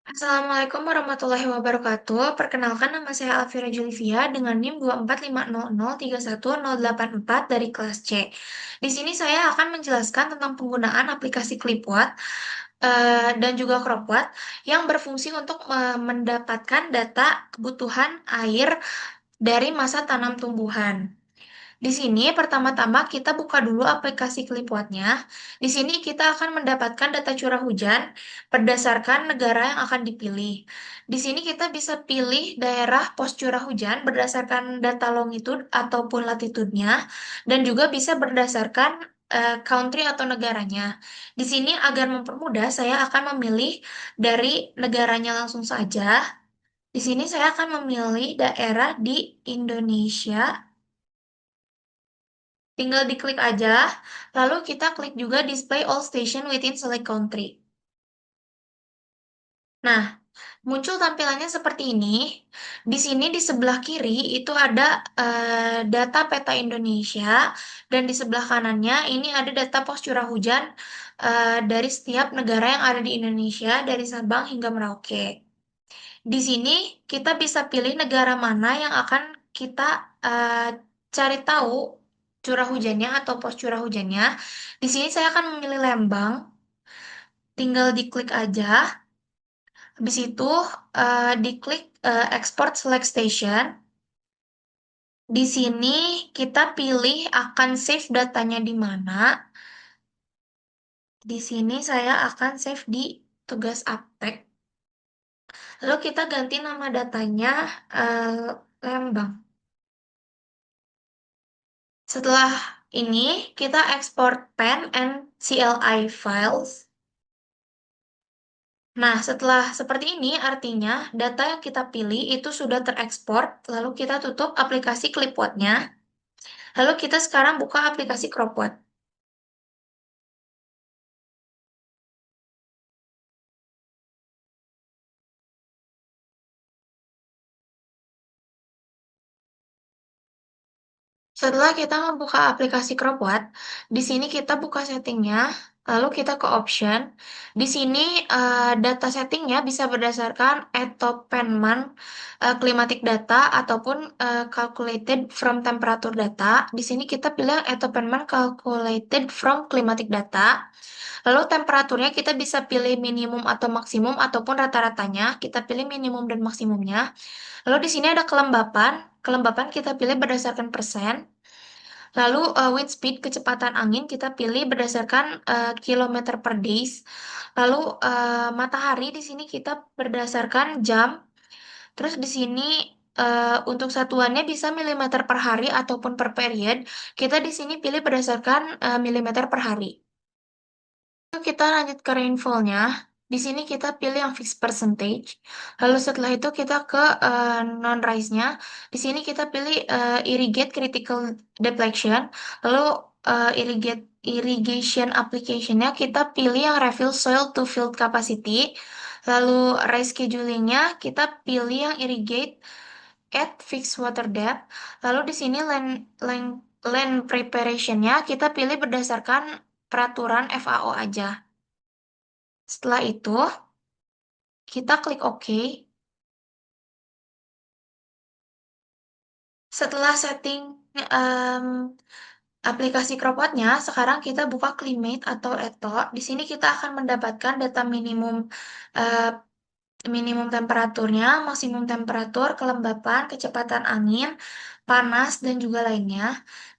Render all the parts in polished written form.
Assalamualaikum warahmatullahi wabarakatuh. Perkenalkan nama saya Alvira Julivia dengan NIM 24500310084 dari kelas C. Di sini saya akan menjelaskan tentang penggunaan aplikasi Clipboard dan juga CropWatt yang berfungsi untuk mendapatkan data kebutuhan air dari masa tanam tumbuhan. Di sini pertama-tama kita buka dulu aplikasi Clipboard-nya. Di sini kita akan mendapatkan data curah hujan berdasarkan negara yang akan dipilih. Di sini kita bisa pilih daerah pos curah hujan berdasarkan data longitude ataupun latitudenya dan juga bisa berdasarkan country atau negaranya. Di sini agar mempermudah saya akan memilih dari negaranya langsung saja. Di sini saya akan memilih daerah di Indonesia. Tinggal diklik aja, lalu kita klik juga display all station within select country. Nah, muncul tampilannya seperti ini. Di sini di sebelah kiri itu ada data peta Indonesia, dan di sebelah kanannya ini ada data pos curah hujan dari setiap negara yang ada di Indonesia, dari Sabang hingga Merauke. Di sini kita bisa pilih negara mana yang akan kita eh, cari tahu curah hujannya atau pos curah hujannya. Di sini saya akan memilih Lembang, tinggal diklik aja. Habis itu diklik Export Select Station. Di sini kita pilih akan save datanya di mana. Di sini saya akan save di tugas aptek. Lalu kita ganti nama datanya Lembang. Setelah ini, kita export PAN and CLI files. Nah, setelah seperti ini, artinya data yang kita pilih itu sudah terekspor, lalu kita tutup aplikasi Clipboard-nya, lalu kita sekarang buka aplikasi CropWatt. Setelah kita membuka aplikasi CropWatt, di sini kita buka settingnya, lalu kita ke option. Di sini data settingnya bisa berdasarkan Etopenman climatic data ataupun calculated from temperature data. Di sini kita pilih Etopenman calculated from climatic data. Lalu temperaturnya kita bisa pilih minimum atau maksimum ataupun rata-ratanya. Kita pilih minimum dan maksimumnya. Lalu di sini ada kelembapan. Kelembapan kita pilih berdasarkan persen. Lalu wind speed kecepatan angin kita pilih berdasarkan kilometer per days. Lalu matahari di sini kita berdasarkan jam. Terus di sini untuk satuannya bisa milimeter per hari ataupun per period. Kita di sini pilih berdasarkan milimeter per hari. Lalu kita lanjut ke rainfall-nya. Di sini kita pilih yang fixed percentage. Lalu setelah itu kita ke non-rise-nya. Di sini kita pilih irrigate critical depletion. Lalu irrigation application-nya kita pilih yang refill soil to field capacity. Lalu rise scheduling-nya kita pilih yang irrigate at fixed water depth. Lalu di sini land preparation-nya kita pilih berdasarkan peraturan FAO aja. Setelah itu, kita klik OK. Setelah setting em, aplikasi CropWatt-nya, sekarang kita buka Climate atau ETO. Di sini kita akan mendapatkan data eh, minimum temperaturnya, maksimum temperatur, kelembapan, kecepatan angin, panas, dan juga lainnya.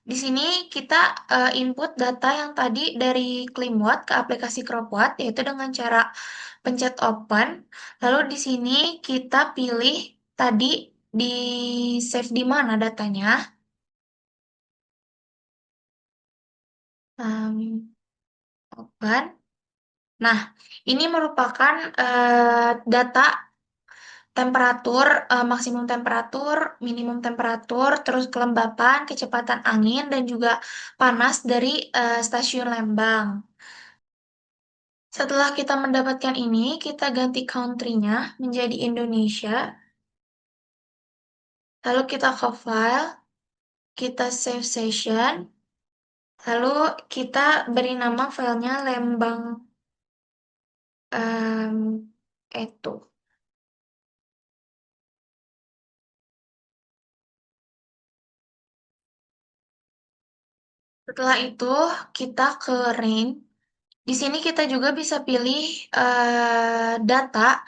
Di sini kita input data yang tadi dari ClimWatt ke aplikasi CropWatt, yaitu dengan cara pencet open. Lalu di sini kita pilih tadi di save di mana datanya. Open. Nah, ini merupakan data temperatur, maksimum temperatur, minimum temperatur, terus kelembapan, kecepatan angin, dan juga panas dari stasiun Lembang. Setelah kita mendapatkan ini, kita ganti country-nya menjadi Indonesia. Lalu kita ke file, kita save session, lalu kita beri nama filenya Lembang itu. Setelah itu kita ke range. Di sini kita juga bisa pilih data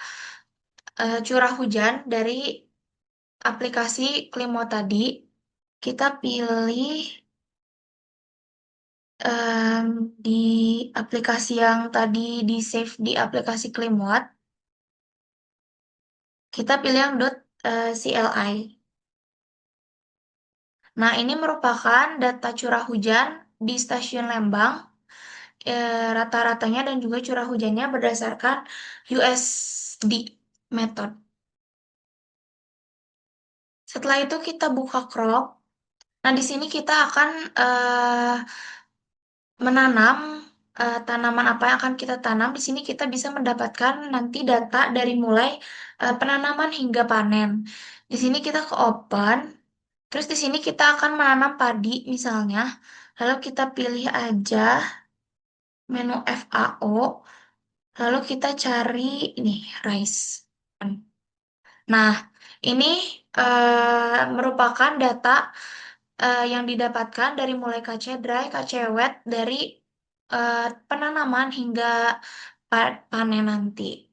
curah hujan dari aplikasi Klimo tadi. Kita pilih em, di aplikasi yang tadi di save di aplikasi Klimwatt. Kita pilih yang .cli. Nah, ini merupakan data curah hujan di stasiun Lembang. Rata-ratanya dan juga curah hujannya berdasarkan USD method. Setelah itu kita buka crop. Nah, di sini kita akan menanam tanaman apa yang akan kita tanam. Di sini kita bisa mendapatkan nanti data dari mulai penanaman hingga panen. Di sini kita ke open. Terus di sini kita akan menanam padi misalnya. Lalu kita pilih aja menu FAO. Lalu kita cari ini rice. Nah, ini merupakan data yang didapatkan dari mulai KC dry, KC wet, dari penanaman hingga panen nanti.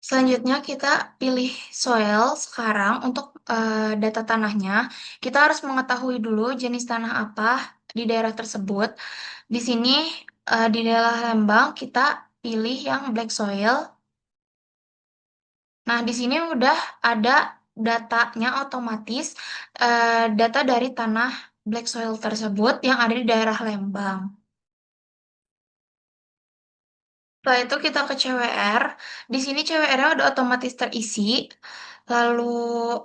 Selanjutnya kita pilih soil sekarang untuk data tanahnya. Kita harus mengetahui dulu jenis tanah apa di daerah tersebut. Di sini di daerah Lembang kita pilih yang black soil. Nah, di sini udah ada datanya otomatis, data dari tanah black soil tersebut yang ada di daerah Lembang. Setelah itu kita ke CWR. Di sini CWR-nya udah otomatis terisi. Lalu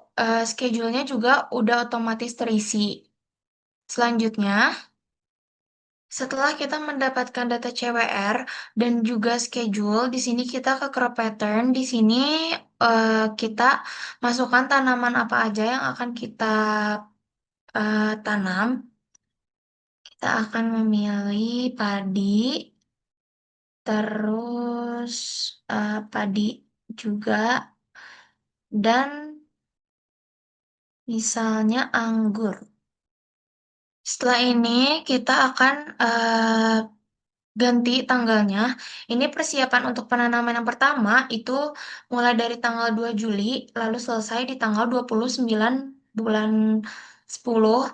schedule-nya juga udah otomatis terisi. Selanjutnya, setelah kita mendapatkan data CWR dan juga schedule, di sini kita ke crop pattern. Di sini kita masukkan tanaman apa aja yang akan kita tanam. Kita akan memilih padi, terus padi juga, dan misalnya anggur. Setelah ini kita akan ganti tanggalnya. Ini persiapan untuk penanaman yang pertama itu mulai dari tanggal 2 Juli lalu selesai di tanggal 29 bulan 10.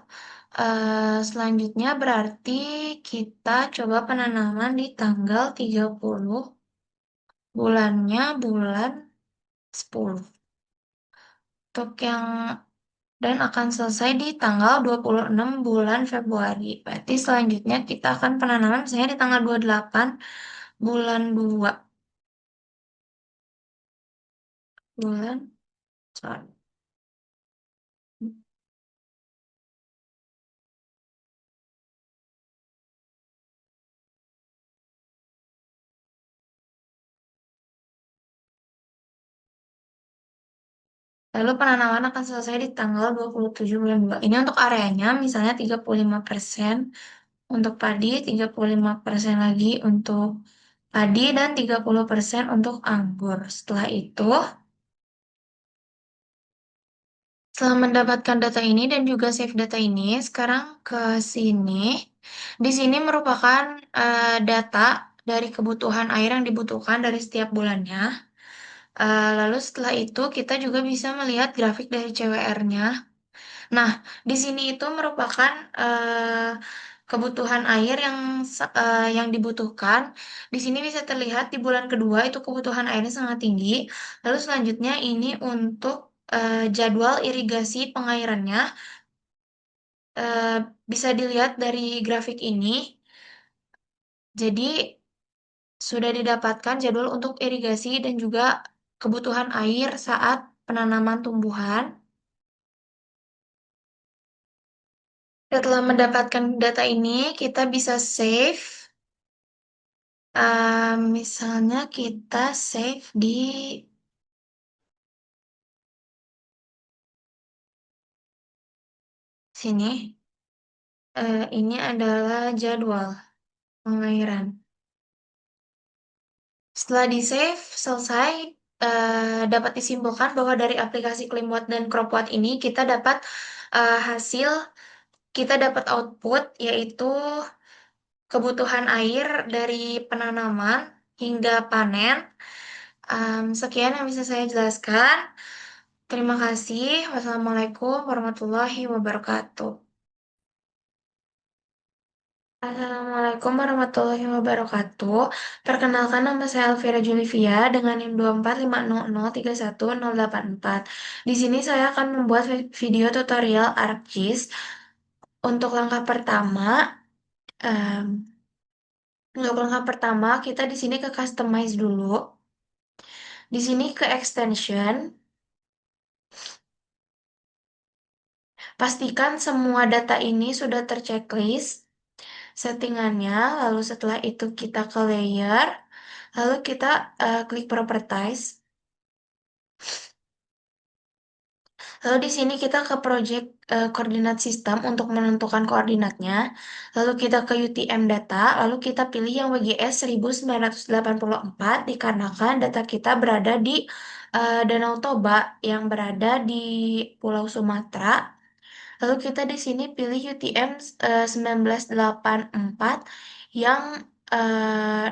Selanjutnya berarti kita coba penanaman di tanggal 30 bulannya bulan 10. Untuk yang dan akan selesai di tanggal 26 bulan Februari. Berarti selanjutnya kita akan penanaman misalnya di tanggal 28 bulan 2 bulan sorry. Lalu penanaman akan selesai di tanggal 27 bulan 2. Ini untuk areanya misalnya 35% untuk padi, 35% lagi untuk padi, dan 30% untuk anggur. Setelah mendapatkan data ini dan juga save data ini, sekarang ke sini. Di sini merupakan data dari kebutuhan air yang dibutuhkan dari setiap bulannya. Lalu setelah itu kita juga bisa melihat grafik dari CWR-nya. Nah, di sini itu merupakan kebutuhan air yang dibutuhkan. Di sini bisa terlihat di bulan kedua itu kebutuhan airnya sangat tinggi. Lalu selanjutnya ini untuk jadwal irigasi pengairannya. eh, Bisa dilihat dari grafik ini. Jadi sudah didapatkan jadwal untuk irigasi dan juga kebutuhan air saat penanaman tumbuhan. Setelah mendapatkan data ini, kita bisa save. Misalnya kita save di sini. Ini adalah jadwal pengairan. Setelah di save, selesai, dapat disimpulkan bahwa dari aplikasi Climwatt dan Cropwatt ini kita dapat hasil kita dapat output yaitu kebutuhan air dari penanaman hingga panen. Sekian yang bisa saya jelaskan. Terima kasih. Wassalamualaikum warahmatullahi wabarakatuh. Assalamualaikum warahmatullahi wabarakatuh. Perkenalkan nama saya Elvira Julivia dengan NIM 24500311084. Di sini saya akan membuat video tutorial ArcGIS. Untuk langkah pertama, em, kita di sini ke customize dulu. Di sini ke extension, pastikan semua data ini sudah terchecklist settingannya. Lalu setelah itu kita ke layer, lalu kita klik properties. Lalu di sini kita ke project koordinat sistem untuk menentukan koordinatnya. Lalu kita ke UTM data, lalu kita pilih yang WGS 1984 dikarenakan data kita berada di Danau Toba yang berada di Pulau Sumatera. Lalu kita di sini pilih UTM 1984 yang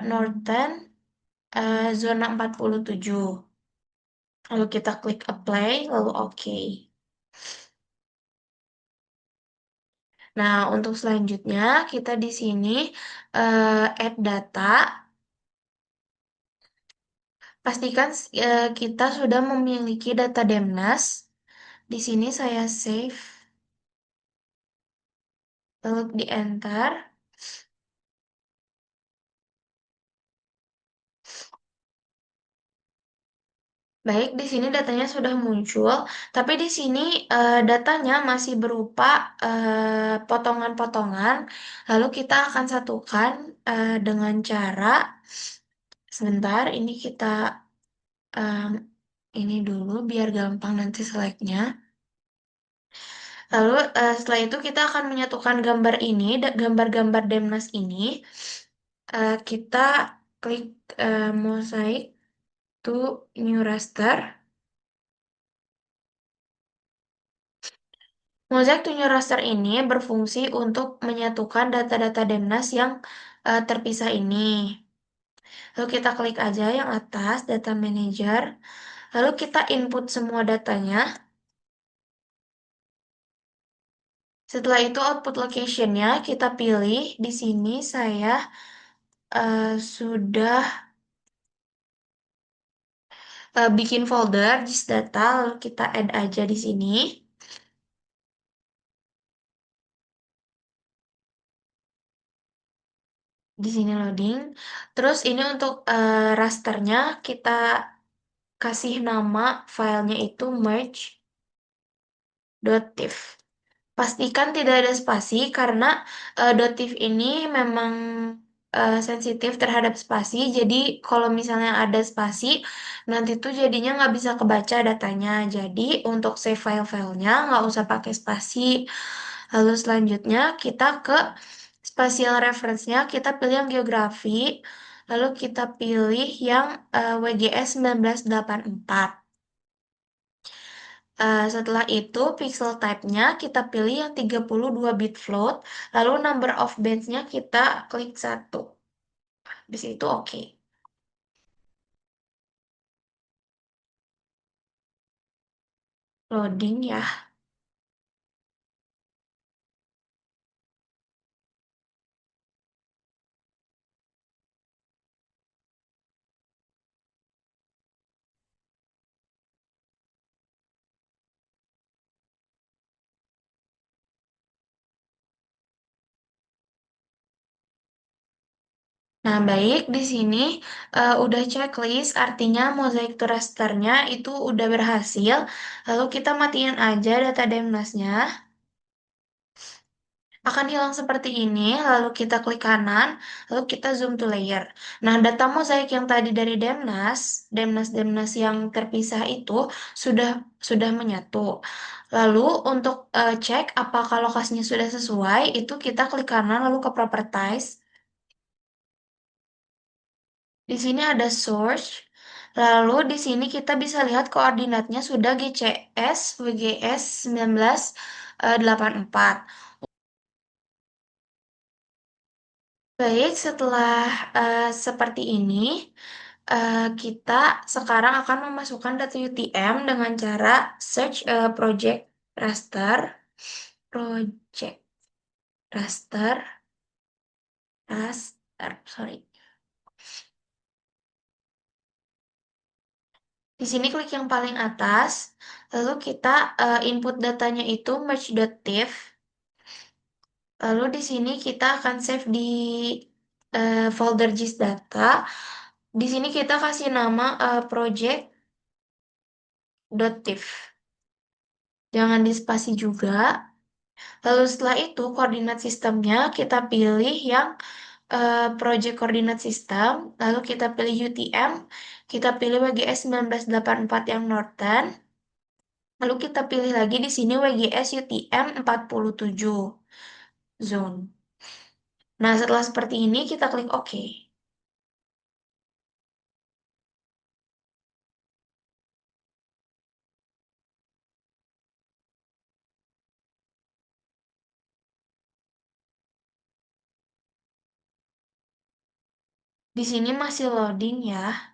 Northern zona 47. Lalu kita klik apply, lalu oke. Nah, untuk selanjutnya kita di sini add data. Pastikan kita sudah memiliki data Demnas. Di sini saya save, lalu di enter. Baik, di sini datanya sudah muncul, tapi di sini datanya masih berupa potongan-potongan. Lalu kita akan satukan dengan cara, sebentar, ini kita em, ini dulu biar gampang nanti selectnya. Lalu setelah itu kita akan menyatukan gambar ini, gambar-gambar Demnas ini. Kita klik mosaic to new raster. Mosaic to new raster ini berfungsi untuk menyatukan data-data Demnas yang terpisah ini. Lalu kita klik aja yang atas, Data Manager. Lalu kita input semua datanya. Setelah itu output location-nya kita pilih. Di sini saya sudah bikin folder gist data, lalu kita add aja di sini. Di sini loading. Terus ini untuk rasternya kita kasih nama filenya itu merge.tif. Pastikan tidak ada spasi karena .tif ini memang sensitif terhadap spasi. Jadi kalau misalnya ada spasi, nanti tuh jadinya nggak bisa kebaca datanya. Jadi untuk save file-filenya nggak usah pakai spasi. Lalu selanjutnya kita ke spatial reference-nya, kita pilih yang geografi. Lalu kita pilih yang WGS 1984. Setelah itu, pixel type-nya kita pilih yang 32 bit float, lalu number of bands-nya kita klik 1. Habis itu oke. Loading ya. Nah, baik, di sini udah checklist, artinya mozaik to rasternya itu udah berhasil. Lalu kita matiin aja data demnasnya. Akan hilang seperti ini, lalu kita klik kanan, lalu kita zoom to layer. Nah, data mozaik yang tadi dari Demnas yang terpisah itu sudah menyatu. Lalu untuk cek apakah lokasinya sudah sesuai, itu kita klik kanan lalu ke properties. Di sini ada source. Lalu di sini kita bisa lihat koordinatnya sudah GCS WGS 19 84. Baik, setelah seperti ini, kita sekarang akan memasukkan data UTM dengan cara search project raster, project raster, sorry. Di sini klik yang paling atas, lalu kita input datanya itu merge.tif. Lalu di sini kita akan save di folder gist data. Di sini kita kasih nama project.tif. Jangan dispasi juga. Lalu setelah itu koordinat sistemnya kita pilih yang project koordinat sistem. Lalu kita pilih UTM. Kita pilih WGS 1984 yang Northern. Lalu kita pilih lagi di sini WGS UTM 47 zone. Nah, setelah seperti ini kita klik OK. Di sini masih loading ya.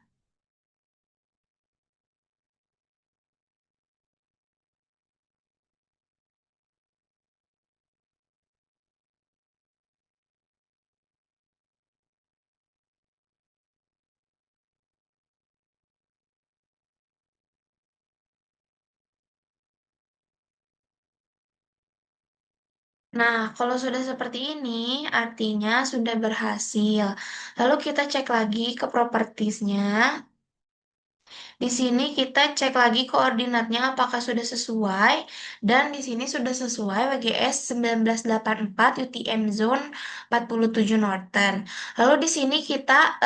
Nah, kalau sudah seperti ini, artinya sudah berhasil. Lalu kita cek lagi ke propertiesnya. Di sini kita cek lagi koordinatnya apakah sudah sesuai. Dan di sini sudah sesuai WGS 1984 UTM Zone 47 Northern. Lalu di sini kita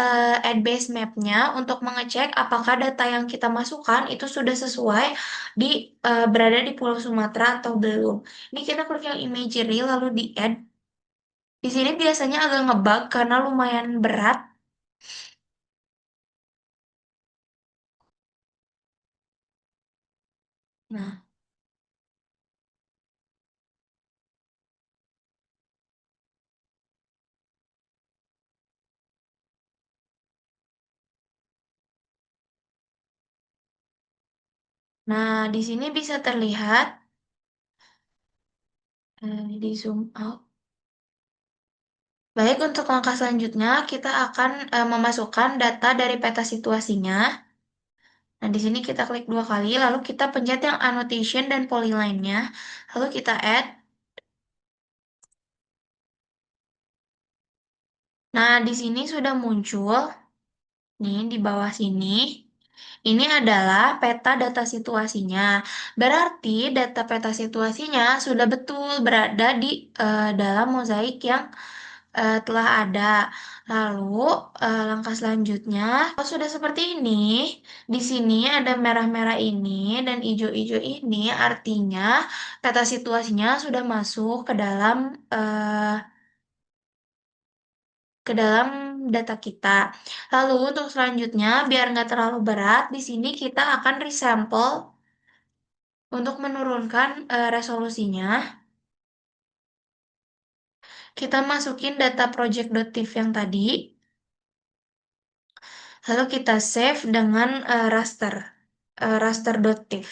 add base mapnya untuk mengecek apakah data yang kita masukkan itu sudah sesuai di berada di Pulau Sumatera atau belum. Ini kita klik yang imagery lalu di add. Di sini biasanya agak ngebug karena lumayan berat. Nah, di sini bisa terlihat di zoom out. Baik, untuk langkah selanjutnya kita akan memasukkan data dari peta situasinya. Nah, di sini kita klik dua kali, lalu kita pencet yang annotation dan polyline-nya. Lalu kita add. Nah, di sini sudah muncul, nih di bawah sini. Ini adalah peta data situasinya. Berarti data peta situasinya sudah betul berada di dalam mozaik yang telah ada. Lalu langkah selanjutnya, kalau sudah seperti ini, di sini ada merah-merah ini dan hijau-hijau ini, artinya peta situasinya sudah masuk ke dalam data kita. Lalu untuk selanjutnya, biar nggak terlalu berat, di sini kita akan resample untuk menurunkan resolusinya. Kita masukin data project.tif yang tadi. Lalu kita save dengan raster.tif.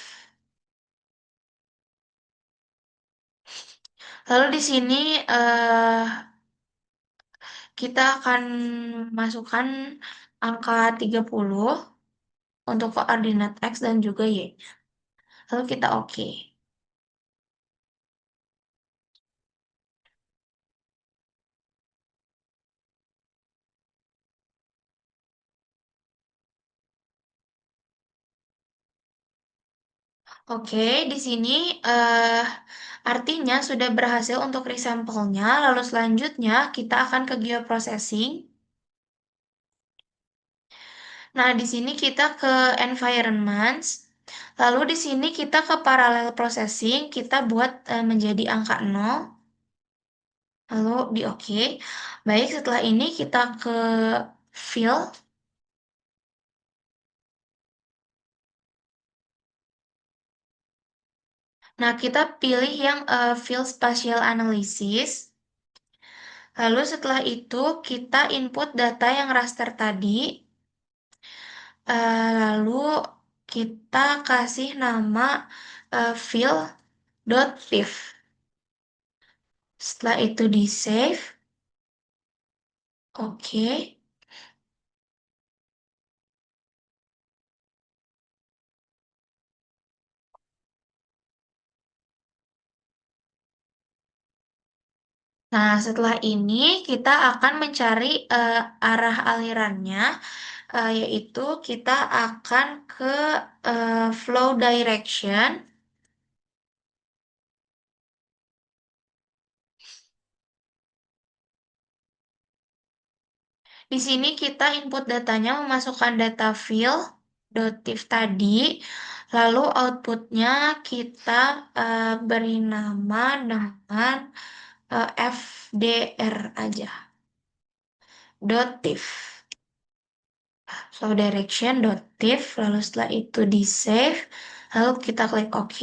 Lalu di sini eh, kita akan masukkan angka 30 untuk koordinat X dan juga Y. Lalu kita oke. Oke, di sini eh, artinya sudah berhasil untuk resampelnya. Lalu selanjutnya kita akan ke geoprocessing. Nah, di sini kita ke environments. Lalu di sini kita ke parallel processing, kita buat menjadi angka 0. Lalu di oke. Baik, setelah ini kita ke fill. Nah, kita pilih yang field spatial analysis. Lalu setelah itu kita input data yang raster tadi. Lalu kita kasih nama field.div. Setelah itu di save. Oke. Nah, setelah ini kita akan mencari arah alirannya, yaitu kita akan ke flow direction. Di sini kita input datanya memasukkan data field.div tadi, lalu outputnya kita beri nama dengan FDR aja, .div. Flow direction.div, lalu setelah itu di save, lalu kita klik OK.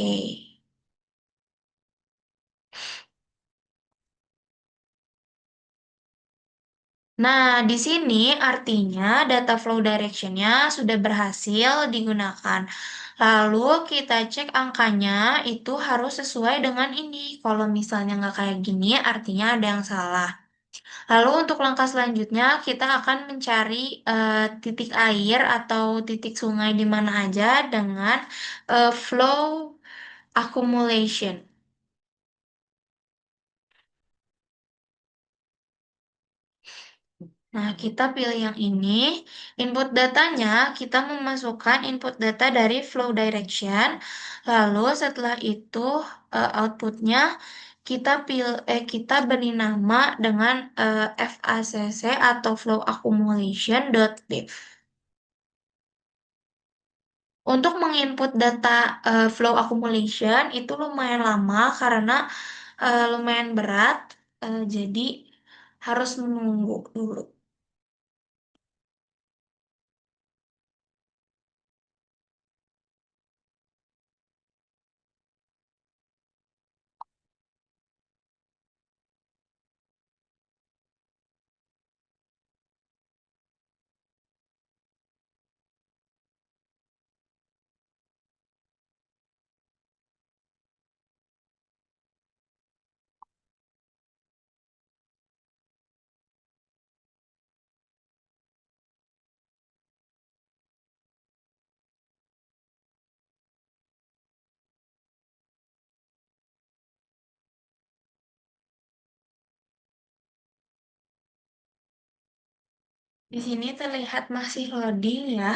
Nah, di sini artinya data flow direction-nya sudah berhasil digunakan. Lalu kita cek angkanya itu harus sesuai dengan ini. Kalau misalnya nggak kayak gini, artinya ada yang salah. Lalu untuk langkah selanjutnya, kita akan mencari titik air atau titik sungai di mana aja dengan flow accumulation. Nah, kita pilih yang ini. Input datanya, kita memasukkan input data dari flow direction. Lalu setelah itu outputnya kita beri nama dengan FACC atau flow accumulation.div. Untuk menginput data flow accumulation itu lumayan lama karena lumayan berat, jadi harus menunggu dulu. Di sini terlihat masih loading ya.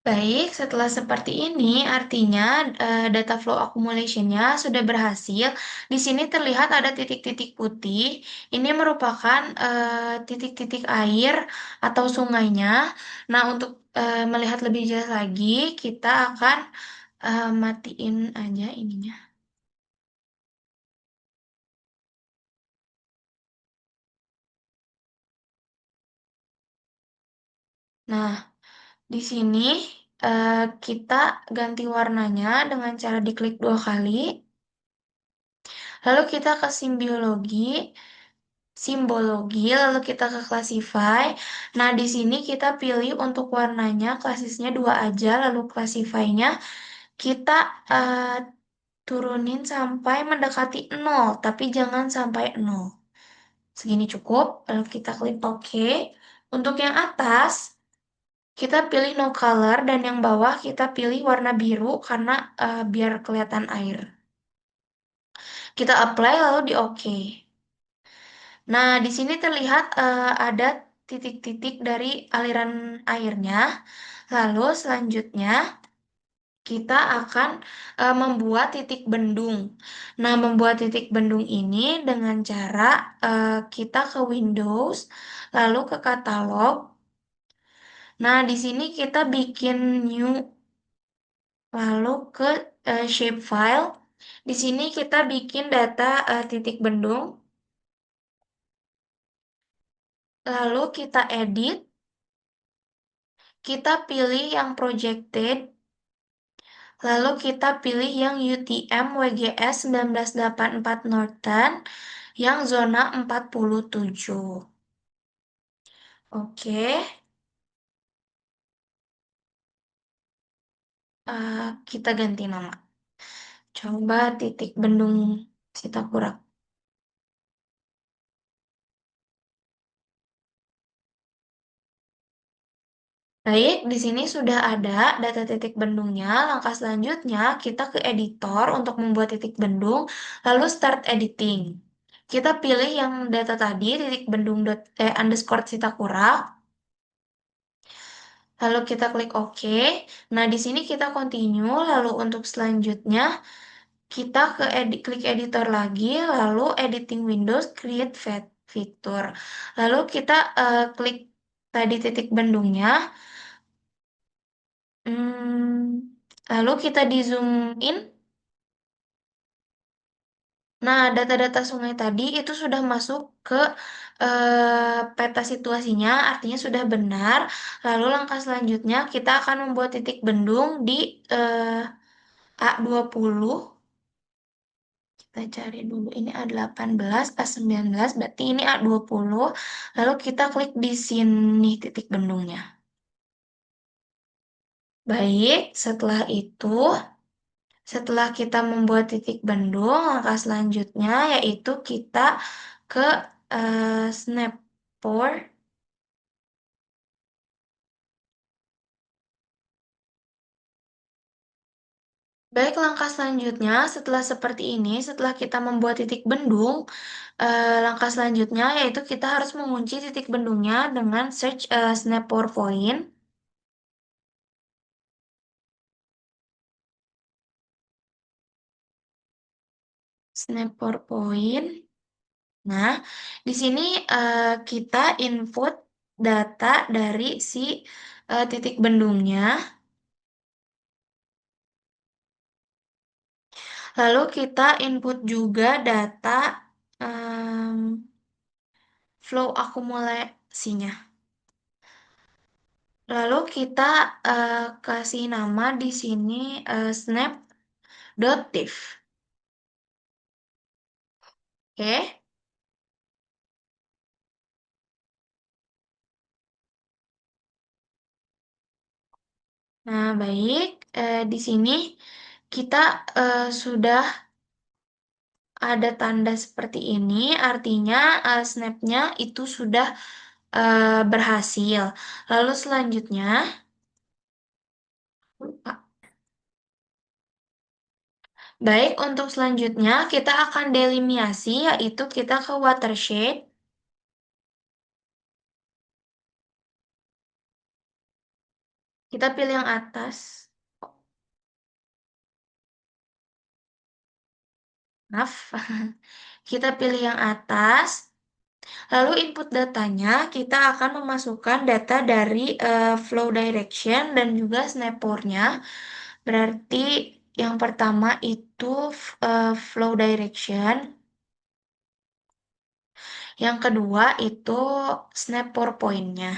Baik, setelah seperti ini, artinya data flow accumulation-nya sudah berhasil. Di sini terlihat ada titik-titik putih. Ini merupakan titik-titik air atau sungainya. Nah, untuk melihat lebih jelas lagi, kita akan matiin aja ininya. Nah, di sini kita ganti warnanya dengan cara diklik 2 kali. Lalu kita ke simbologi, lalu kita ke classify. Nah, di sini kita pilih untuk warnanya, klasisnya 2 aja, lalu classify-nya kita eh, turunin sampai mendekati 0, tapi jangan sampai 0. Segini cukup, lalu kita klik OK. Untuk yang atas, kita pilih no color dan yang bawah kita pilih warna biru karena biar kelihatan air. Kita apply lalu di OK. Nah, di sini terlihat ada titik-titik dari aliran airnya. Lalu selanjutnya kita akan membuat titik bendung. Nah, membuat titik bendung ini dengan cara kita ke Windows, lalu ke katalog. Nah, di sini kita bikin new, lalu ke shapefile. Di sini kita bikin data titik bendung, lalu kita edit, kita pilih yang projected, lalu kita pilih yang UTM WGS 1984 Northern yang zona 47. Oke, kita ganti nama. Coba titik bendung Sitakurak. Baik, di sini sudah ada data titik bendungnya. Langkah selanjutnya, kita ke editor untuk membuat titik bendung, lalu start editing. Kita pilih yang data tadi, titik bendung underscore Sitakurak, lalu kita klik OK. Nah, di sini kita continue, lalu untuk selanjutnya, kita klik editor lagi, lalu editing Windows, create fitur. Lalu kita klik tadi titik bendungnya. Lalu kita di zoom in. Nah, data-data sungai tadi itu sudah masuk ke peta situasinya, artinya sudah benar. Lalu langkah selanjutnya kita akan membuat titik bendung di A20. Kita cari dulu ini A18, A19, berarti ini A20. Lalu kita klik di sini titik bendungnya. Baik, setelah kita membuat titik bendung, langkah selanjutnya yaitu kita ke Snapboard. Baik, langkah selanjutnya setelah seperti ini, setelah kita membuat titik bendung, langkah selanjutnya yaitu kita harus mengunci titik bendungnya dengan search Snapboard Point. Snapboard Point. Nah, di sini kita input data dari si titik bendungnya. Lalu kita input juga data em, flow akumulasinya. Lalu kita kasih nama di sini snap.diff. Oke. Nah, baik. Di sini kita sudah ada tanda seperti ini, artinya snapnya itu sudah berhasil. Lalu selanjutnya, baik untuk selanjutnya kita akan delimiasi, yaitu kita ke watershed. Kita pilih yang atas. Maaf. Kita pilih yang atas. Lalu input datanya kita akan memasukkan data dari flow direction dan juga snappernya. Berarti yang pertama itu flow direction. Yang kedua itu snapper point-nya.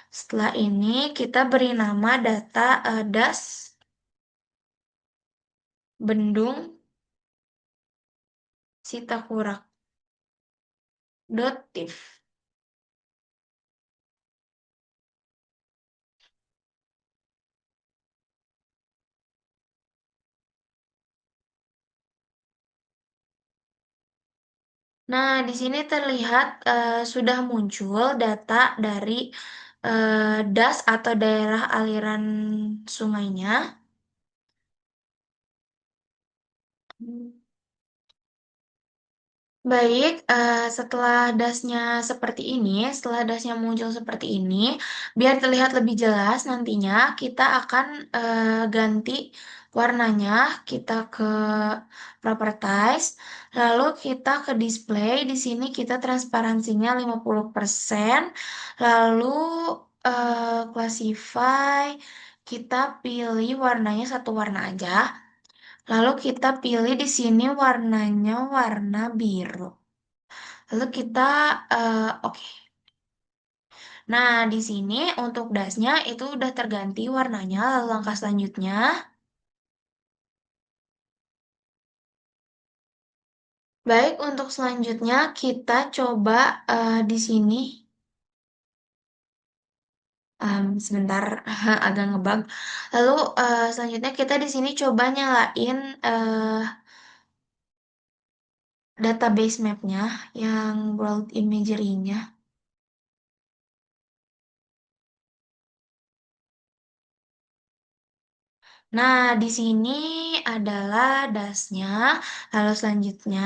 Setelah ini kita beri nama data das bendung Sitakurak .diff. Nah, di sini terlihat sudah muncul data dari das atau daerah aliran sungainya. Baik, setelah dasnya seperti ini, setelah dasnya muncul seperti ini, biar terlihat lebih jelas nantinya kita akan ganti warnanya, kita ke properties, lalu kita ke display, di sini kita transparansinya 50%, lalu classify, kita pilih warnanya satu warna aja. Lalu kita pilih di sini warnanya warna biru. Lalu kita, oke. Nah, di sini untuk dasnya itu udah terganti warnanya. Lalu langkah selanjutnya, baik untuk selanjutnya kita coba di sini. Sebentar, agak ngebug. Lalu selanjutnya kita di sini coba nyalain database mapnya yang world imagery-nya. Nah, di sini adalah dasnya. Lalu selanjutnya,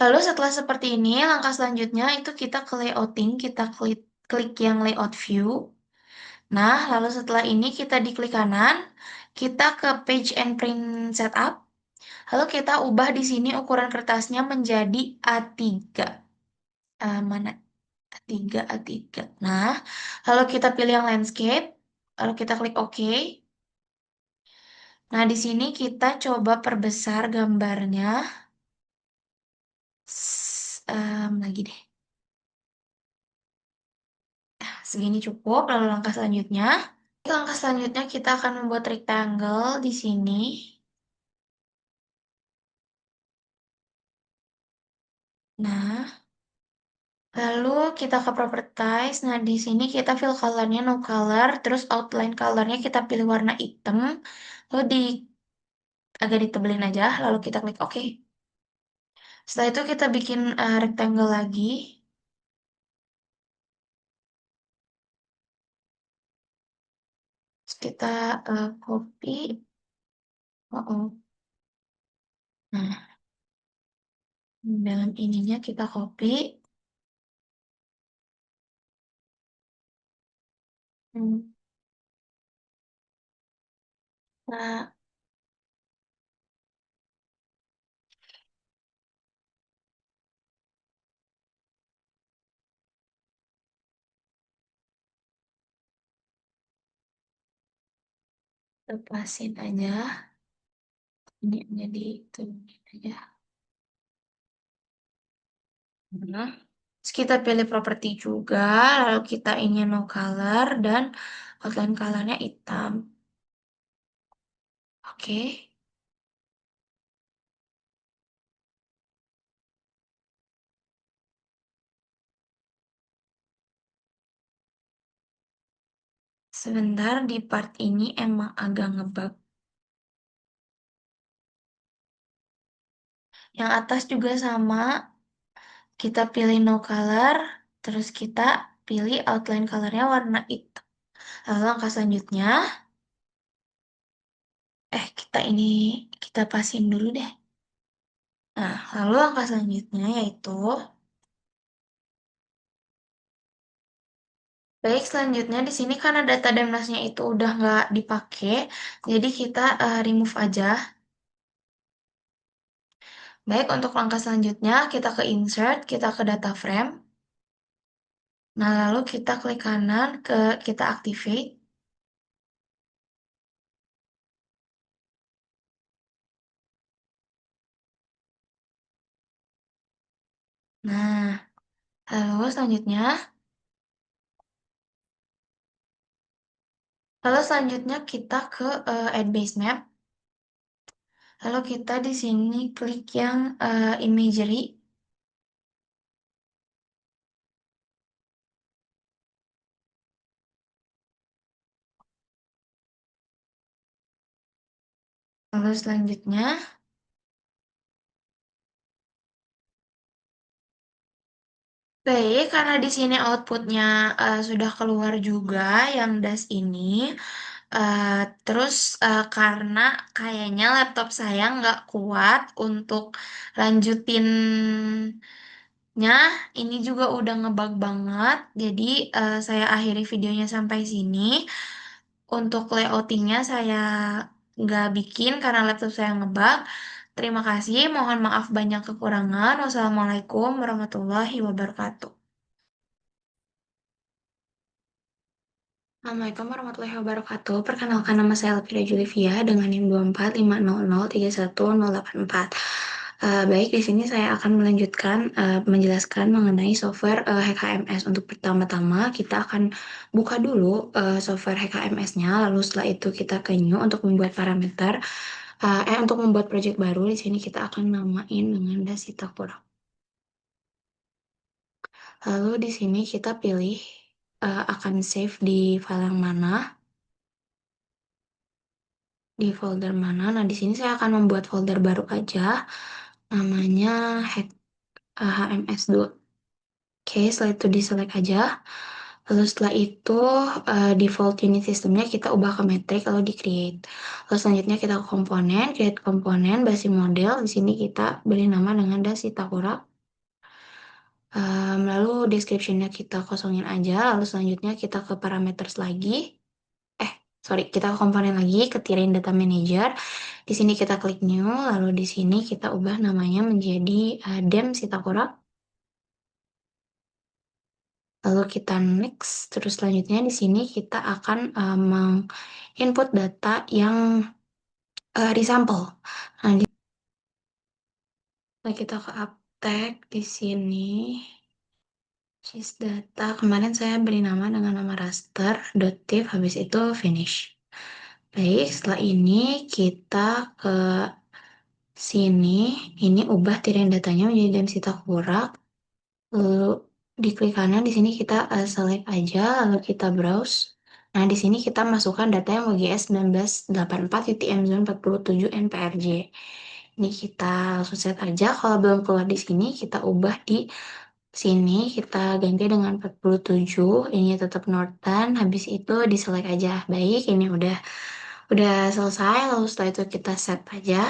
lalu setelah seperti ini, langkah selanjutnya itu kita ke layouting, kita klik yang layout view. Nah, lalu setelah ini kita di klik kanan, kita ke page and print setup. Lalu kita ubah di sini ukuran kertasnya menjadi A3. Mana? A3, A3. Nah, lalu kita pilih yang landscape, lalu kita klik OK. Nah, di sini kita coba perbesar gambarnya. Lagi deh. Segini cukup. Lalu langkah selanjutnya. Langkah selanjutnya kita akan membuat rectangle di sini. Nah, lalu kita ke properties. Nah, di sini kita fill colornya no color. Terus outline colornya kita pilih warna hitam. Lalu agak ditebelin aja. Lalu kita klik OK. Setelah itu kita bikin rectangle lagi. Terus kita copy. Oh, oh. Nah, dalam ininya kita copy. Hmm. Nah, lepasin aja. Ini jadi turunin aja. Nah, terus kita pilih properti juga, lalu kita ini no color dan outline colornya hitam. Oke, sebentar di part ini emang agak ngebug. Yang atas juga sama, kita pilih no color, terus kita pilih outline colornya warna hitam. Lalu langkah selanjutnya, kita pasin dulu deh. Nah, lalu langkah selanjutnya yaitu, baik selanjutnya di sini karena data Demnasnya itu udah nggak dipakai, jadi kita remove aja. Baik untuk langkah selanjutnya kita ke insert, kita ke data frame. Nah, lalu kita klik kanan kita activate. Nah, lalu selanjutnya kita ke add base map. Lalu kita di sini klik yang imagery. Lalu selanjutnya, baik, karena di sini outputnya sudah keluar juga yang das ini. Eh, terus karena kayaknya laptop saya nggak kuat untuk lanjutinnya, ini juga udah ngebug banget. Jadi saya akhiri videonya sampai sini. Untuk layoutingnya saya nggak bikin karena laptop saya ngebug. Terima kasih, mohon maaf banyak kekurangan. Wassalamualaikum warahmatullahi wabarakatuh. Assalamualaikum warahmatullahi wabarakatuh. Perkenalkan nama saya Elvira Julivia dengan NIM 2450303184. Baik, di sini saya akan melanjutkan menjelaskan mengenai software HKMS. Untuk pertama-tama kita akan buka dulu software HKMS-nya, lalu setelah itu kita ke new untuk membuat parameter. Untuk membuat project baru di sini kita akan namain dengan Dasita Kurang. Lalu di sini kita pilih akan save di file yang mana. Di folder mana. Nah, di sini saya akan membuat folder baru aja, namanya HMS2. Oke, setelah itu di-select aja. Lalu setelah itu default unit sistemnya kita ubah ke metric lalu di-create. Lalu selanjutnya kita ke komponen, create komponen, basic model. Di sini kita beri nama dengan Dasitakura. Lalu description-nya kita kosongin aja. Lalu selanjutnya kita ke parameters lagi. Sorry, kita ke komponen lagi, ketirin data manager. Di sini kita klik new, lalu di sini kita ubah namanya menjadi dem Sitakura. Lalu kita next, terus selanjutnya di sini kita akan input data yang di sampel. Nah, kita ke uptag di sini. Sys data, kemarin saya beri nama dengan nama raster.tif, habis itu finish. Baik, setelah ini kita ke sini, ini ubah tirai datanya menjadi dem Sitakura. Lalu diklik kanan di sini kita select aja, lalu kita browse. Nah, di sini kita masukkan data yang WGS 1984 UTM zone 47 NPRJ. Ini kita langsung set aja. Kalau belum keluar di sini, kita ubah di sini. Kita ganti dengan 47. Ini tetap Northern. Habis itu di select aja. Baik, ini udah selesai. Lalu setelah itu kita set aja.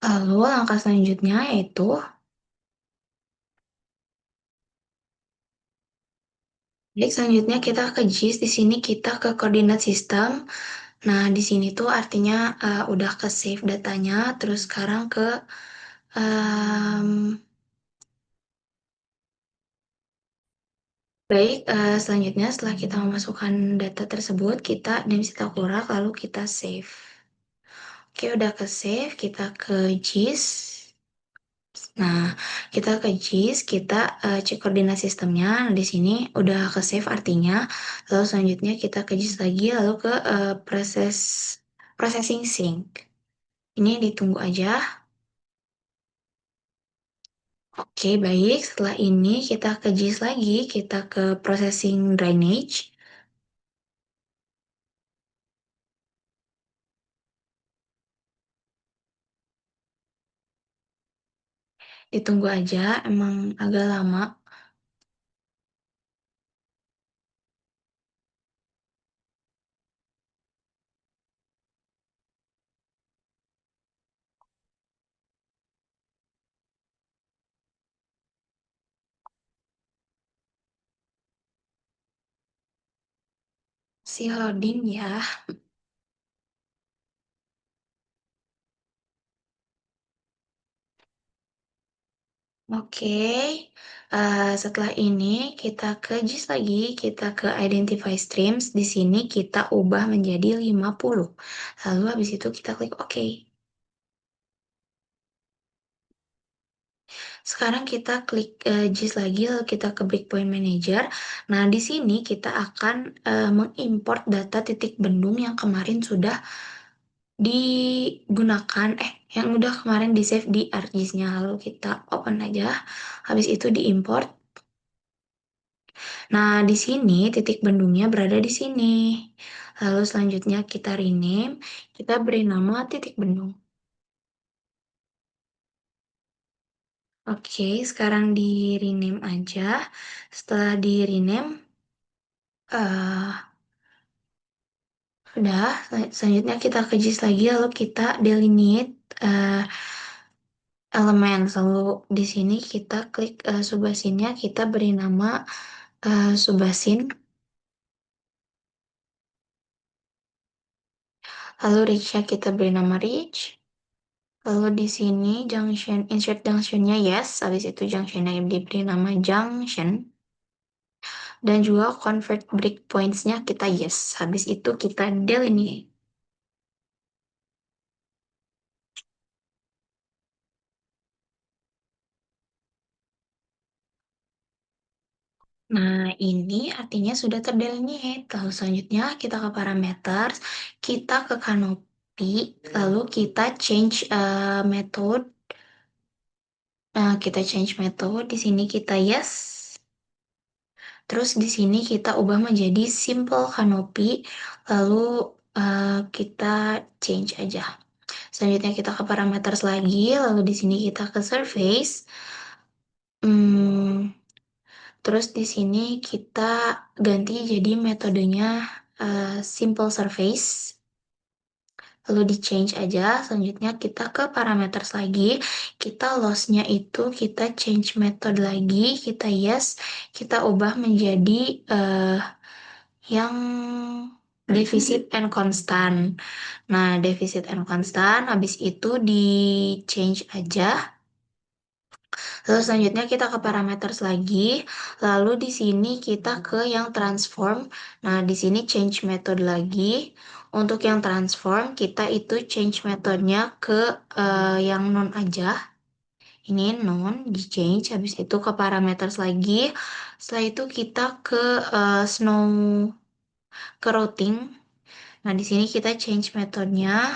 Lalu langkah selanjutnya yaitu Baik, selanjutnya kita ke JIS. Di sini kita ke koordinat sistem. Nah, di sini tuh artinya udah ke save datanya. Terus sekarang ke em, baik, selanjutnya setelah kita memasukkan data tersebut, kita dan kita kurak lalu kita save. Oke, udah ke save, kita ke JIS. Nah, kita ke JIS, kita cek koordinat sistemnya. Nah, di sini udah ke save artinya. Lalu selanjutnya kita ke JIS lagi, lalu ke processing sync. Ini ditunggu aja. Oke, baik. Setelah ini kita ke JIS lagi, kita ke processing drainage. Ditunggu aja, emang agak lama. Si loading ya. Oke, setelah ini kita ke JIS lagi, kita ke identify streams. Di sini kita ubah menjadi 50. Lalu habis itu kita klik OK. Sekarang kita klik JIS lagi, lalu kita ke Breakpoint Manager. Nah, di sini kita akan mengimport data titik bendung yang kemarin sudah digunakan, yang udah kemarin di save di ArcGIS-nya. Lalu kita open aja, habis itu diimport. Nah, di sini titik bendungnya berada di sini. Lalu selanjutnya kita rename, kita beri nama titik bendung. Oke, sekarang di rename aja. Setelah di rename, udah. Selanjutnya kita ke JIS lagi, lalu kita delineate elemen. Lalu di sini kita klik subasinnya, kita beri nama subasin. Lalu reach-nya kita beri nama reach. Lalu di sini junction, insert junctionnya yes. Habis itu junctionnya diberi nama junction. Dan juga convert breakpoints-nya kita yes. Habis itu kita delineate. Nah, ini artinya sudah terdelineate. Lalu selanjutnya kita ke parameters, kita ke canopy, lalu kita change method. Nah, kita change method. Di sini kita yes. Terus di sini kita ubah menjadi simple canopy, lalu kita change aja. Selanjutnya kita ke parameters lagi, lalu di sini kita ke surface. Hmm, terus di sini kita ganti jadi metodenya simple surface. Lalu di change aja. Selanjutnya kita ke parameters lagi. Kita loss-nya itu kita change method lagi. Kita yes. Kita ubah menjadi yang defisit and constant. Nah, defisit and constant. Habis itu di change aja. Lalu selanjutnya kita ke parameters lagi. Lalu di sini kita ke yang transform. Nah, di sini change method lagi. Untuk yang transform, kita itu change metodenya ke yang non aja. Ini non, di change. Habis itu ke parameters lagi. Setelah itu kita ke snow, ke routing. Nah, di sini kita change metodenya.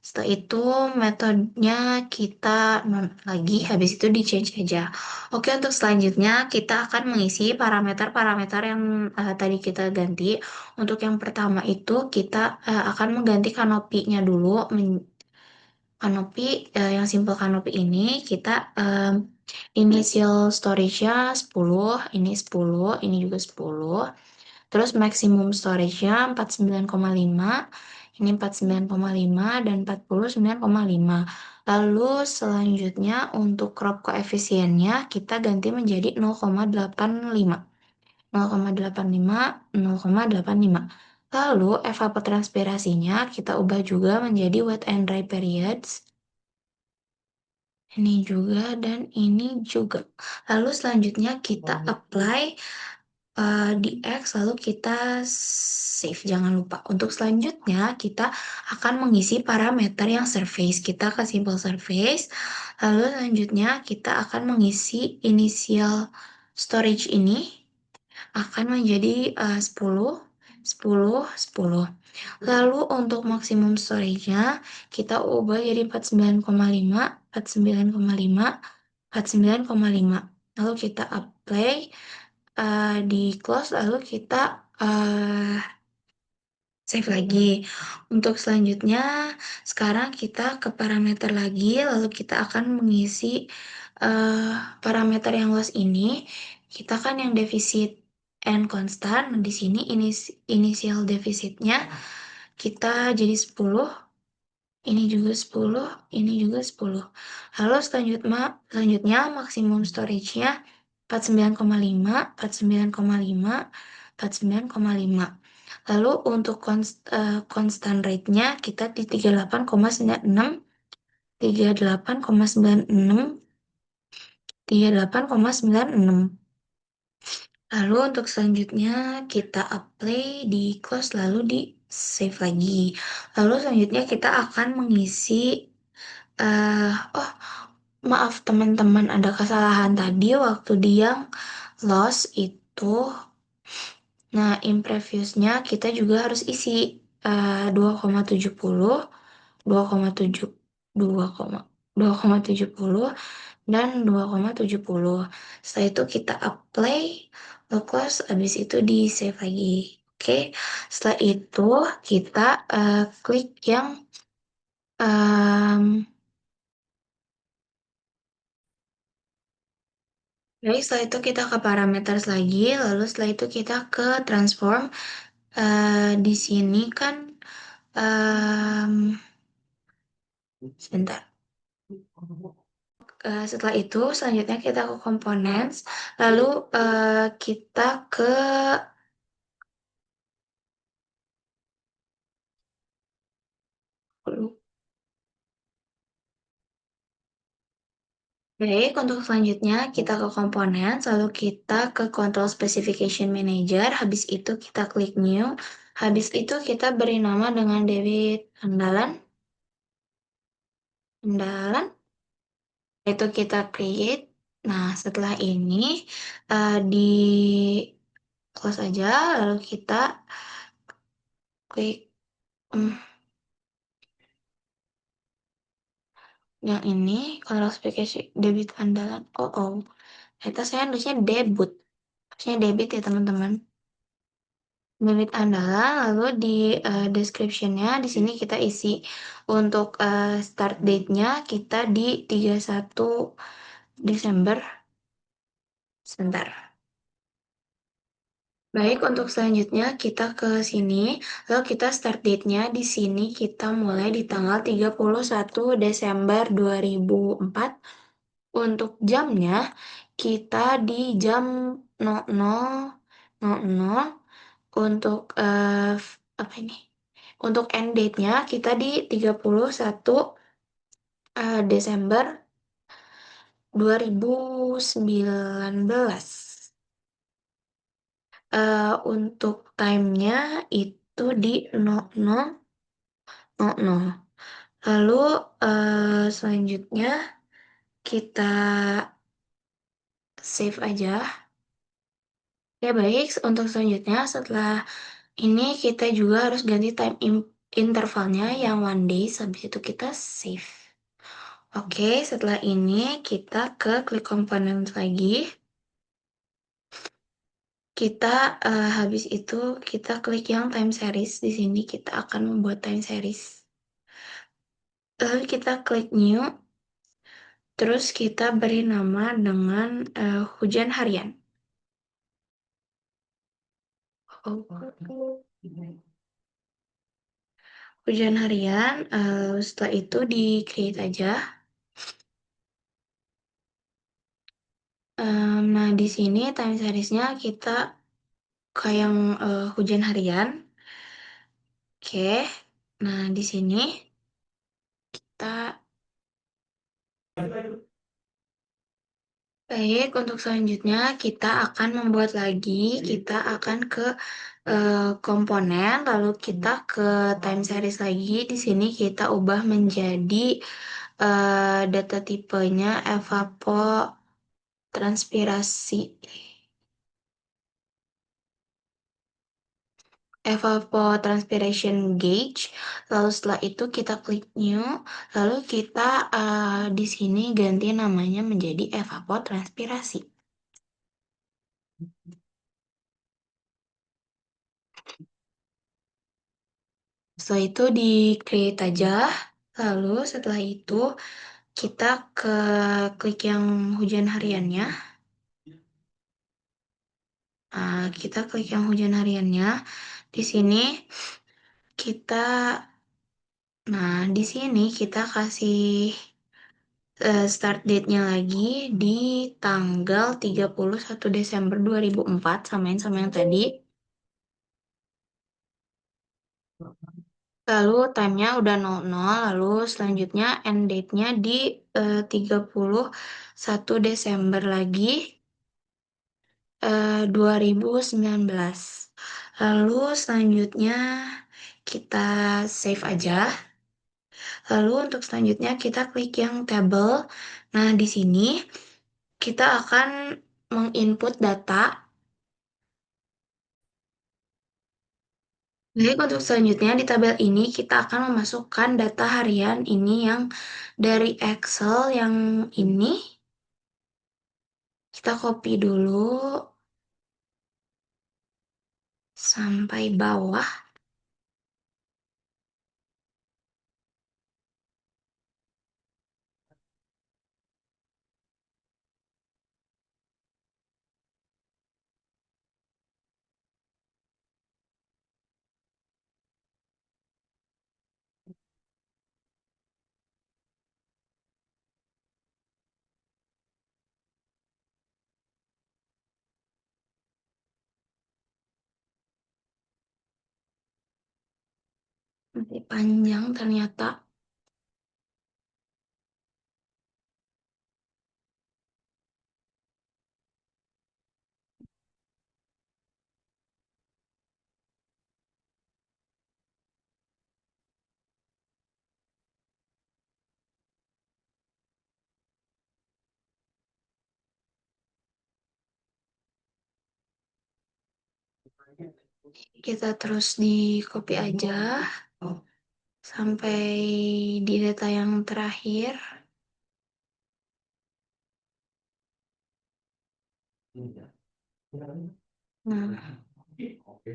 Setelah itu metodenya kita non lagi, habis itu di change aja. Oke, untuk selanjutnya kita akan mengisi parameter-parameter yang tadi kita ganti. Untuk yang pertama itu kita akan mengganti kanopinya dulu. Kanopi, yang simple kanopi ini kita initial storage-nya 10, ini 10, ini juga 10. Terus maximum storage-nya 49,5, ini 49,5 dan 49,5. Lalu selanjutnya untuk crop koefisiennya kita ganti menjadi 0,85. 0,85, 0,85. Lalu evapotranspirasinya kita ubah juga menjadi wet and dry periods. Ini juga dan ini juga. Lalu selanjutnya kita apply di X lalu kita save. Jangan lupa untuk selanjutnya kita akan mengisi parameter yang surface. Kita ke simple surface. Lalu selanjutnya kita akan mengisi initial storage ini akan menjadi 10, 10, 10. Lalu untuk maksimum storage-nya kita ubah jadi 49,5, 49,5, 49,5. Lalu kita apply di close lalu kita save lagi. Untuk selanjutnya, sekarang kita ke parameter lagi, lalu kita akan mengisi eh, parameter yang loss ini. Kita kan yang defisit and constant. Nah, di sini initial defisitnya kita jadi 10. Ini juga 10, ini juga 10. Lalu selanjutnya maksimum storage-nya 49,5, 49,5, 49,5. Lalu untuk constant rate-nya kita di 38,96, 38,96, 38,96. Lalu untuk selanjutnya kita apply di close lalu di save lagi. Lalu selanjutnya kita akan mengisi eh oh maaf teman-teman ada kesalahan tadi waktu dia loss itu. Nah, in previous-nya kita juga harus isi 2,70, 2,7, 2,70 dan 2,70. Setelah itu kita apply, Lo close, abis itu di save lagi. Oke, setelah itu kita klik yang em, Jadi setelah itu kita ke parameters lagi, lalu setelah itu kita ke transform. Di sini kan, em, sebentar. Setelah itu, selanjutnya kita ke components, lalu kita ke, baik, untuk selanjutnya kita ke komponen, lalu kita ke control specification manager, habis itu kita klik new, habis itu kita beri nama dengan debit andalan, andalan, itu kita create. Nah, setelah ini di close aja, lalu kita klik hmm, yang ini, control specification debit andalan. Oh, oh. Ternyata saya nulisnya debut. Harusnya debit ya, teman-teman. Debit andalan, lalu di description-nya di sini kita isi untuk start date-nya kita di 31 Desember. Sebentar. Baik, untuk selanjutnya kita ke sini, lalu kita start date-nya di sini kita mulai di tanggal 31 Desember 2004. Untuk jamnya kita di jam 00.00. Untuk apa ini? Untuk end date-nya kita di 31 Desember 2019. Untuk time-nya itu di 00.00. Lalu selanjutnya kita save aja. Ya baik, untuk selanjutnya setelah ini kita juga harus ganti intervalnya yang 1 day, habis itu kita save. Oke, setelah ini kita ke klik component lagi. Kita habis itu kita klik yang time series. Di sini kita akan membuat time series. Lalu kita klik new, terus kita beri nama dengan hujan harian. Oh. Hujan harian, setelah itu di create aja. Nah, di sini time seriesnya kita ke yang hujan harian. Oke, nah di sini kita baik, untuk selanjutnya kita akan membuat lagi, kita akan ke komponen, lalu kita ke time series lagi. Di sini kita ubah menjadi data tipenya evapotranspirasi. Evapotranspiration gauge. Lalu setelah itu kita klik new, lalu kita di sini ganti namanya menjadi evapotranspirasi. Setelah itu di create aja. Lalu setelah itu kita ke klik yang hujan hariannya. Kita klik yang hujan hariannya. Di sini kita, nah di sini kita kasih start date-nya lagi di tanggal 31 Desember 2004, samain sama yang tadi. Lalu time-nya udah 00, lalu selanjutnya end date-nya di 31 Desember lagi 2019. Lalu selanjutnya kita save aja. Lalu untuk selanjutnya kita klik yang table. Nah, di sini kita akan menginput data. Baik, untuk selanjutnya di tabel ini kita akan memasukkan data harian ini yang dari Excel yang ini. Kita copy dulu. sampai bawah. Nanti panjang ternyata. Kita terus di copy aja sampai di data yang terakhir. Nah, oh,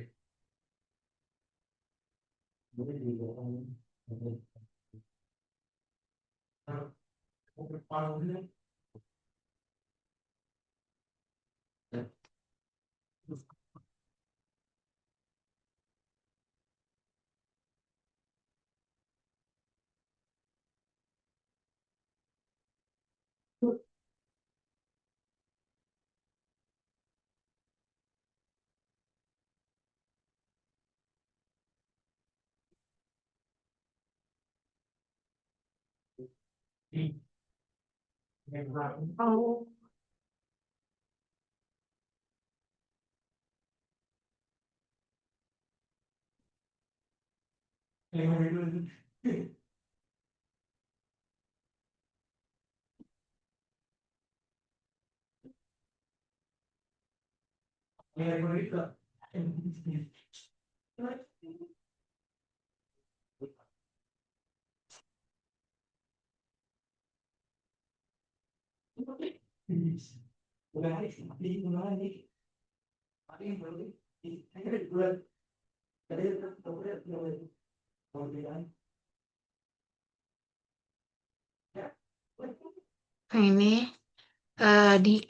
nah ini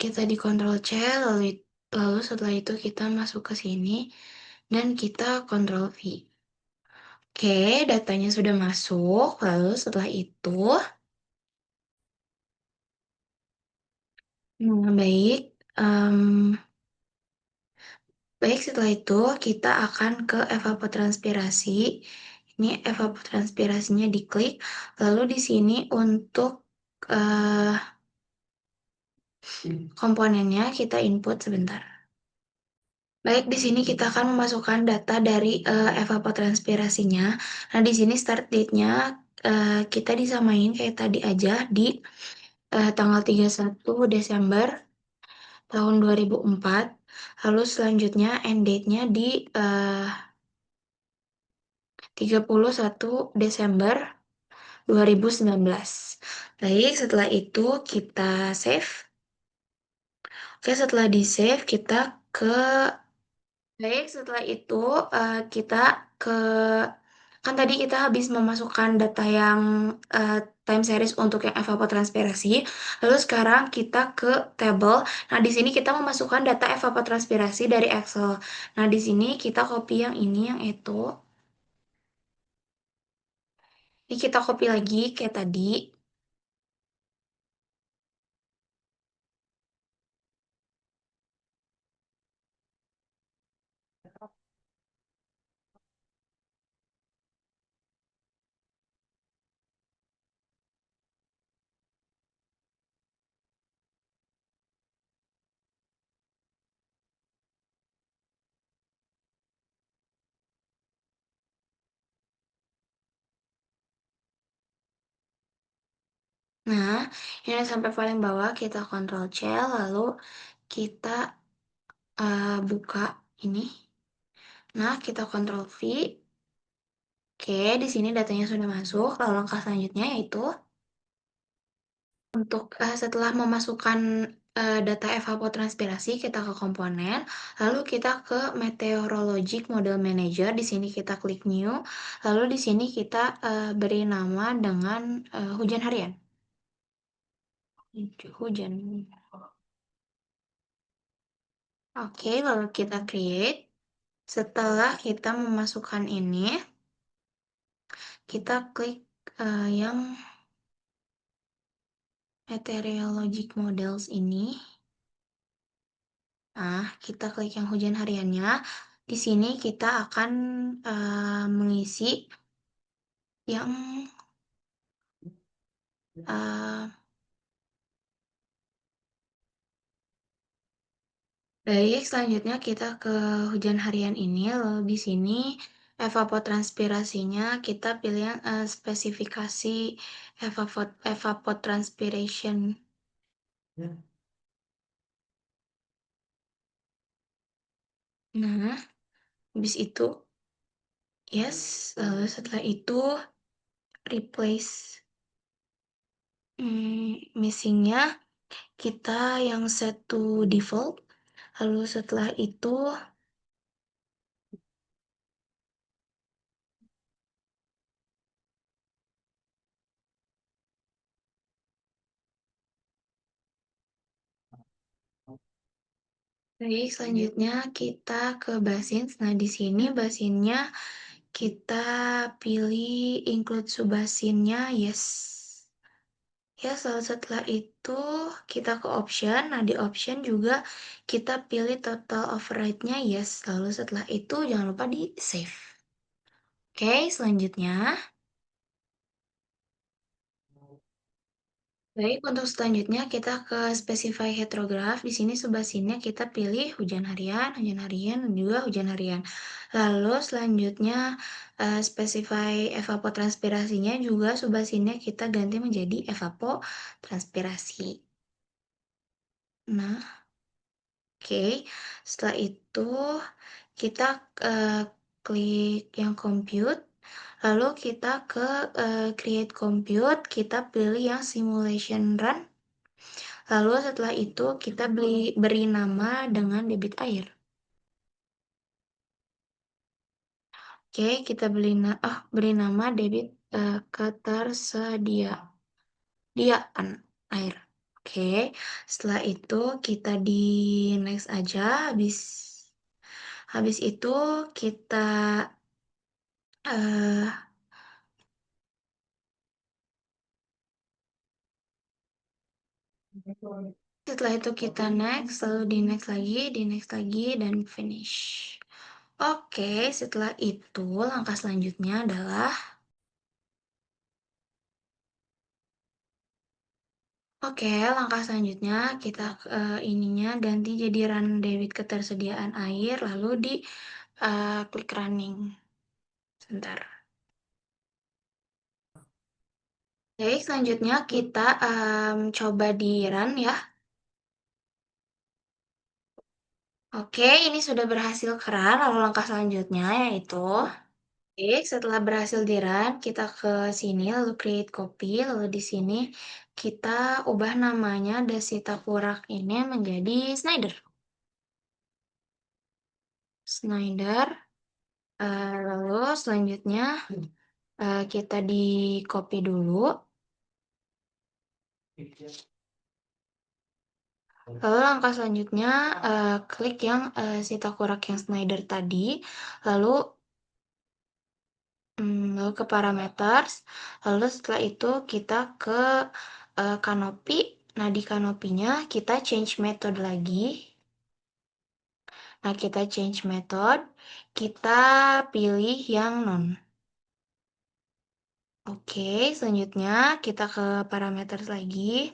kita di Ctrl C lalu setelah itu kita masuk ke sini dan kita Ctrl V. Oke, datanya sudah masuk. Lalu setelah itu, baik. Em, Baik, setelah itu kita akan ke evapotranspirasi. Ini evapotranspirasinya diklik. Lalu di sini untuk eh, komponennya kita input sebentar. Baik, di sini kita akan memasukkan data dari evapotranspirasinya. Nah, di sini start date-nya kita disamain kayak tadi aja di tanggal 31 Desember tahun 2004. Lalu selanjutnya end date-nya di eh, 31 Desember 2019. Baik, setelah itu kita save. Oke, setelah di save kita ke baik, setelah itu kita ke kan tadi kita habis memasukkan data yang eh, time series untuk yang evapotranspirasi. Lalu sekarang kita ke table. Nah, di sini kita memasukkan data evapotranspirasi dari Excel. Nah, di sini kita copy yang ini yang itu. Ini kita copy lagi kayak tadi. Nah, ini sampai paling bawah kita Ctrl C lalu kita buka ini. Nah, kita Ctrl V. Oke, di sini datanya sudah masuk. Lalu langkah selanjutnya yaitu untuk setelah memasukkan data evapotranspirasi, kita ke komponen, lalu kita ke meteorologic model manager, di sini kita klik new, lalu di sini kita beri nama dengan hujan harian. Hujan. Oke, lalu kita create. Setelah kita memasukkan ini, kita klik yang meteorologic models ini. Nah, kita klik yang hujan hariannya. Di sini kita akan mengisi yang uh, baik. Selanjutnya kita ke hujan harian ini. Lalu di sini evapotranspirasinya kita pilih yang spesifikasi evapotranspiration. Nah, habis itu yes. Lalu setelah itu replace missingnya kita yang set to default. Lalu setelah itu baik, selanjutnya kita ke basins. Nah, di sini basinnya kita pilih include subbasinnya yes. Ya, setelah itu kita ke option. Nah, di option juga kita pilih total override-nya yes. Lalu setelah itu jangan lupa di save. Oke, selanjutnya. Baik, untuk selanjutnya kita ke specify heterograph. Di sini subbasinnya kita pilih hujan harian, dan juga hujan harian. Lalu selanjutnya specify evapotranspirasinya juga subbasinnya kita ganti menjadi evapotranspirasi. Nah, oke. Setelah itu kita eh, klik yang compute. Lalu kita ke create compute, kita pilih yang simulation run. Lalu setelah itu kita beri nama dengan debit air. Oke, kita beri nama debit ketersediaan air. Oke, setelah itu kita di next aja. Habis itu kita eh, setelah itu kita next, lalu di next lagi, dan finish. Oke, setelah itu langkah selanjutnya adalah Oke, langkah selanjutnya kita ininya ganti jadi run debit ketersediaan air, lalu di klik running. Sebentar. Oke, selanjutnya kita coba di run ya. Oke, ini sudah berhasil run, lalu langkah selanjutnya yaitu Oke, setelah berhasil di run, kita ke sini, lalu create copy, lalu di sini kita ubah namanya Dasita Kurak ini menjadi Snyder. Snyder. Lalu selanjutnya kita di copy dulu. Lalu langkah selanjutnya klik yang Sitakurak yang Snyder tadi. Lalu lalu ke parameters. Lalu setelah itu kita ke canopy. Nah, di kanopinya kita change method lagi. Nah, kita change method. Kita pilih yang non. Oke, selanjutnya kita ke parameter lagi,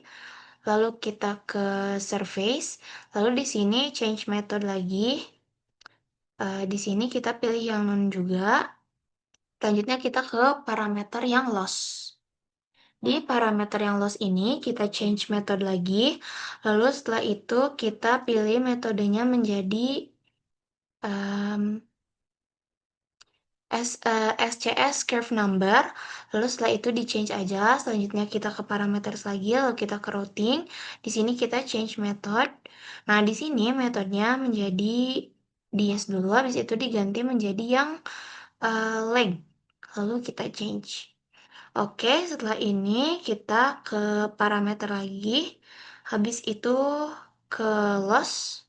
lalu kita ke surface, lalu di sini change method lagi. Di sini kita pilih yang non juga. Selanjutnya kita ke parameter yang loss. Di parameter yang loss ini kita change method lagi, lalu setelah itu kita pilih metodenya menjadi um, SCS curve number, lalu setelah itu di change aja. Selanjutnya kita ke parameters lagi, lalu kita ke routing. Di sini kita change method. Nah, di sini metodenya menjadi di yes dulu, habis itu diganti menjadi yang length. Lalu kita change. Oke, setelah ini kita ke parameter lagi. Habis itu ke loss.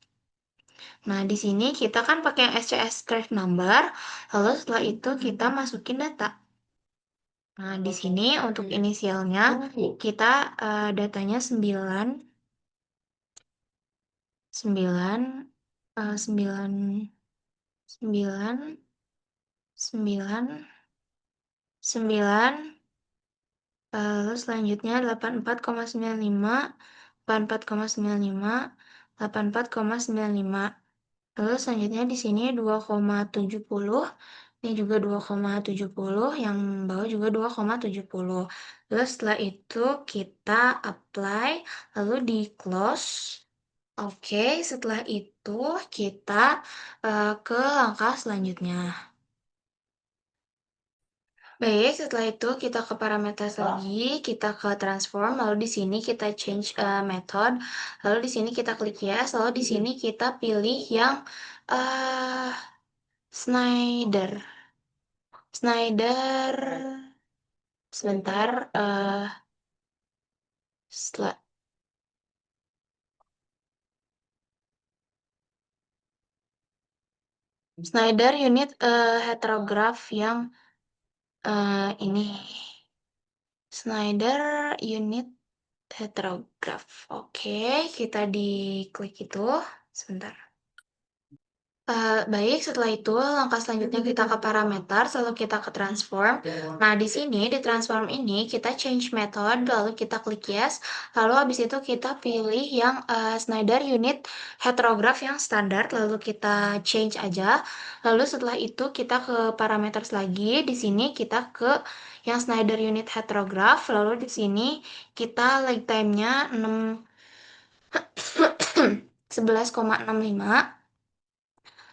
Nah, di sini kita kan pakai yang SCS curve number, lalu setelah itu kita masukin data. Nah, di sini untuk inisialnya kita datanya 9, 9, 9, 9, 9, 9, lalu selanjutnya 84,95, 84,95, 84,95. Lalu selanjutnya di sini 2,70, ini juga 2,70, yang bawah juga 2,70. Lalu setelah itu kita apply, lalu di close. Oke, setelah itu kita ke langkah selanjutnya. Baik, setelah itu kita ke parameter lagi, kita ke transform, lalu di sini kita change method, lalu di sini kita klik yes, lalu di sini kita pilih yang uh, Snyder. Snyder, sebentar, setelah Snyder unit heterograph yang ini. Snyder unit heterograph. Oke, kita diklik itu. Sebentar. Baik, setelah itu langkah selanjutnya kita ke parameter, lalu kita ke transform. Nah, di sini, di transform ini, kita change method, lalu kita klik yes, lalu habis itu kita pilih yang Snyder unit heterograph yang standar, lalu kita change aja. Lalu setelah itu kita ke parameter lagi, di sini kita ke yang Snyder unit heterograph, lalu di sini kita lag time-nya 11,65.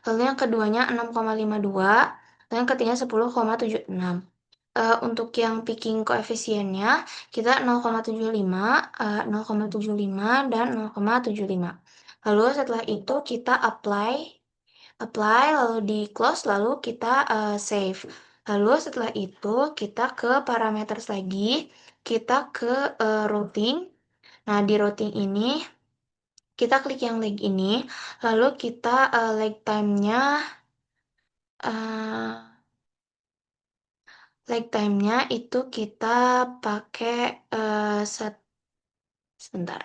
Lalu yang keduanya 6,52, lalu yang ketiga 10,76. Untuk yang picking koefisiennya kita 0,75, 0,75 dan 0,75. Lalu setelah itu kita apply, lalu di close, lalu kita save. Lalu setelah itu kita ke parameter lagi, kita ke routing. Nah, di routing ini kita klik yang leg ini, lalu kita leg time-nya eh lag time-nya itu kita pakai sebentar.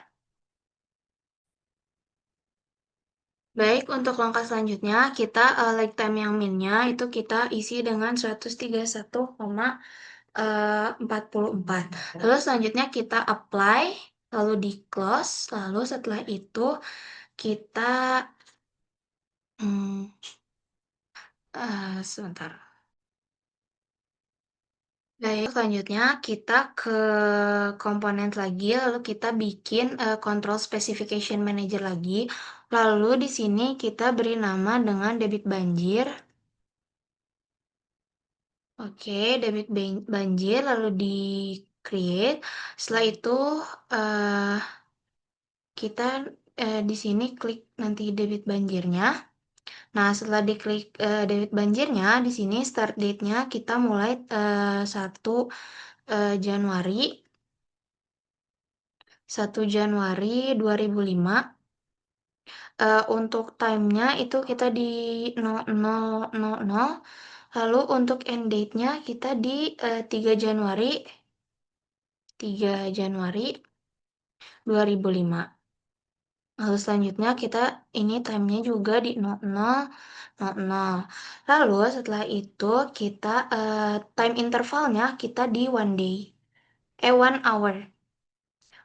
Baik, untuk langkah selanjutnya kita lag time yang min-nya itu kita isi dengan 131,44. Lalu selanjutnya kita apply, lalu di close, lalu setelah itu kita hmm, sebentar. Baik, selanjutnya kita ke komponen lagi, lalu kita bikin control specification manager lagi. Lalu di sini kita beri nama dengan debit banjir. Oke, debit banjir lalu di create. Setelah itu eh, kita di sini klik nanti debit banjirnya. Nah, setelah diklik debit banjirnya, di sini start date-nya kita mulai 1 Januari 1 Januari 2005. Untuk time-nya itu kita di 00:00. Lalu untuk end date-nya kita di 3 Januari 3 Januari 2005. Lalu selanjutnya kita ini time-nya juga di 00:00. Lalu setelah itu kita time intervalnya kita di 1 day. 1 hour.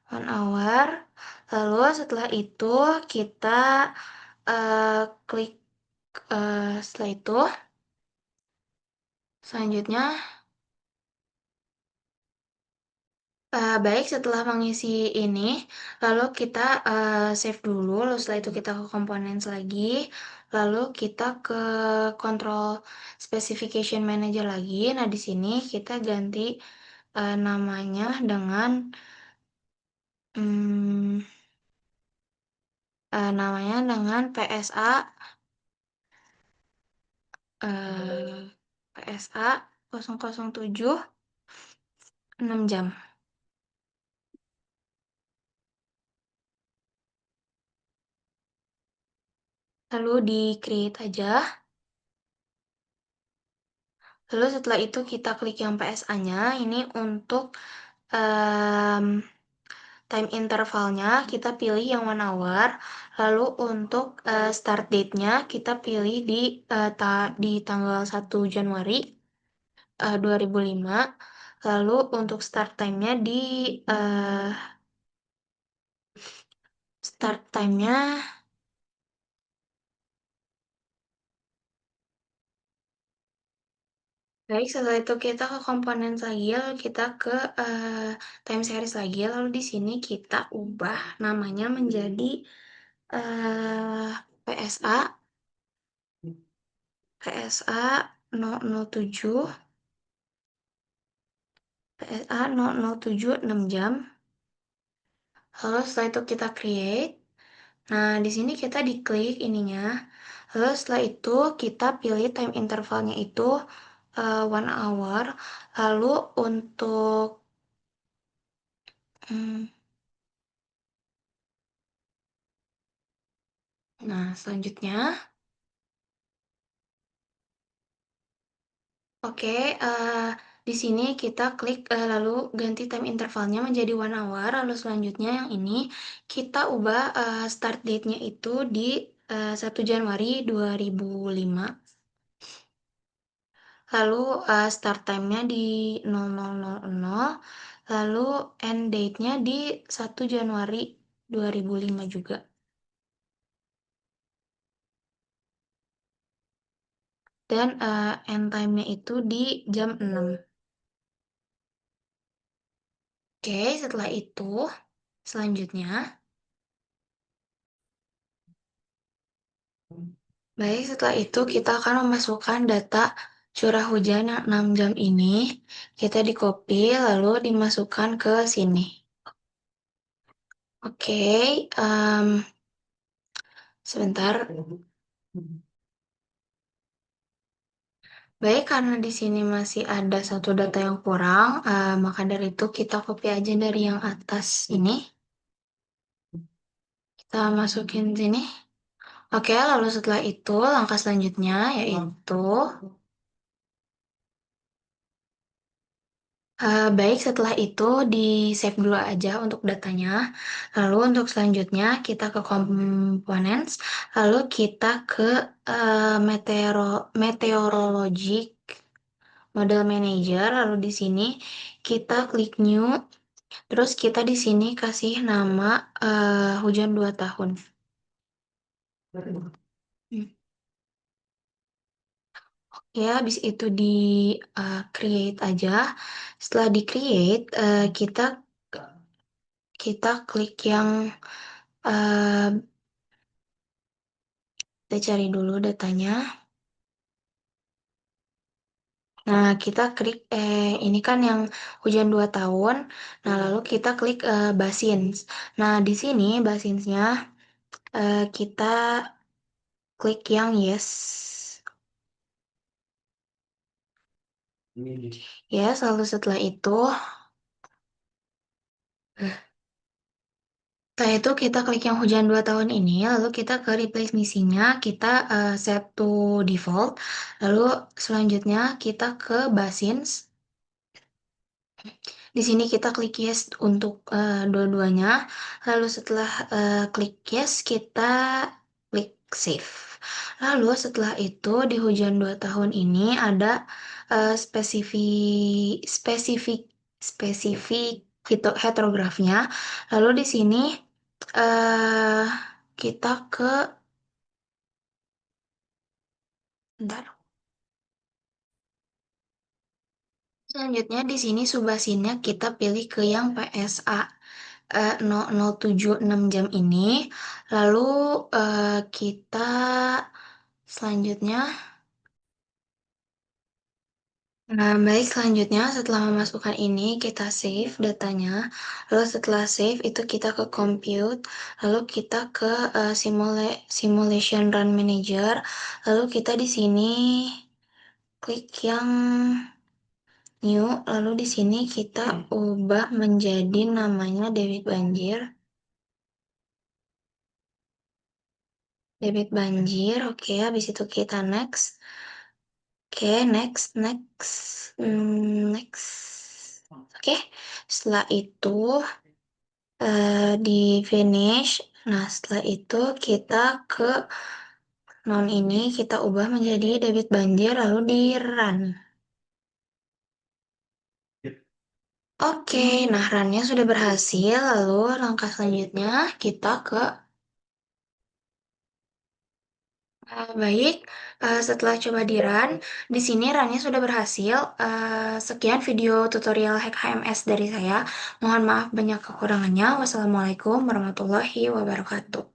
1 hour. Lalu setelah itu kita klik setelah itu selanjutnya baik setelah mengisi ini lalu kita save dulu, lalu setelah itu kita ke komponen lagi, lalu kita ke control specification manager lagi. Nah, di sini kita ganti namanya dengan hmm, PSA eh, PSA 007 6 jam. Lalu di create aja. Lalu setelah itu kita klik yang PSA-nya. Ini untuk em, time intervalnya kita pilih yang 1 hour. Lalu untuk start date-nya kita pilih di tanggal 1 Januari 2005. Lalu untuk start time-nya eh, start time-nya baik, setelah itu kita ke komponen lagi, lalu kita ke eh, time series lagi, lalu di sini kita ubah namanya menjadi eh, PSA PSA 007 PSA 007 6 jam. Lalu setelah itu kita create. Nah, di sini kita diklik ininya. Lalu setelah itu kita pilih time intervalnya itu 1 hour. Lalu untuk hmm, nah, selanjutnya oke, di sini kita klik lalu ganti time intervalnya menjadi 1 hour. Lalu selanjutnya yang ini kita ubah start date-nya itu di 1 Januari 2005. Lalu start time-nya di 00.00. Lalu end date-nya di 1 Januari 2005 juga. Dan end time-nya itu di jam 6. Oke, setelah itu selanjutnya. Baik, setelah itu kita akan memasukkan data curah hujan yang 6 jam ini. Kita di copy lalu dimasukkan ke sini. Oke, sebentar. Baik, karena di sini masih ada satu data yang kurang, maka dari itu kita copy aja dari yang atas ini. Kita masukin sini. Oke, lalu setelah itu langkah selanjutnya yaitu baik, setelah itu di save dulu aja untuk datanya. Lalu untuk selanjutnya kita ke components, lalu kita ke meteorologic model manager. Lalu di sini kita klik new, terus kita di sini kasih nama hujan 2 tahun. Hmm. Ya, habis itu di create aja. Setelah di create, kita klik yang eh, kita cari dulu datanya. Nah, kita klik ini kan yang hujan 2 tahun. Nah, lalu kita klik basins. Nah, di sini basinsnya kita klik yang yes. Yes, lalu setelah itu kita klik yang hujan 2 tahun ini, lalu kita ke replace missing-nya, kita set to default, lalu selanjutnya kita ke basins. Di sini kita klik yes untuk dua-duanya. Lalu setelah klik yes, kita klik save. Lalu setelah itu di hujan 2 tahun ini ada spesifik spesifik heterografnya. Lalu di sini eh kita ke bentar. Selanjutnya di sini subbasinnya kita pilih ke yang PSA 007 6 jam ini. Lalu kita Selanjutnya, nah, baik, selanjutnya setelah memasukkan ini, kita save datanya. Lalu setelah save, itu kita ke compute. Lalu kita ke simulation run manager. Lalu kita di sini klik yang new. Lalu di sini kita ubah menjadi namanya debit banjir. Debit banjir, oke. Habis itu kita next. Oke, next. Oke, setelah itu di finish. Nah, setelah itu kita ke non ini kita ubah menjadi debit banjir lalu di run. Oke, nah runnya sudah berhasil. Lalu langkah selanjutnya kita ke baik. Setelah coba di run, di sini runnya sudah berhasil. Sekian video tutorial hack HMS dari saya. Mohon maaf banyak kekurangannya. Wassalamualaikum warahmatullahi wabarakatuh.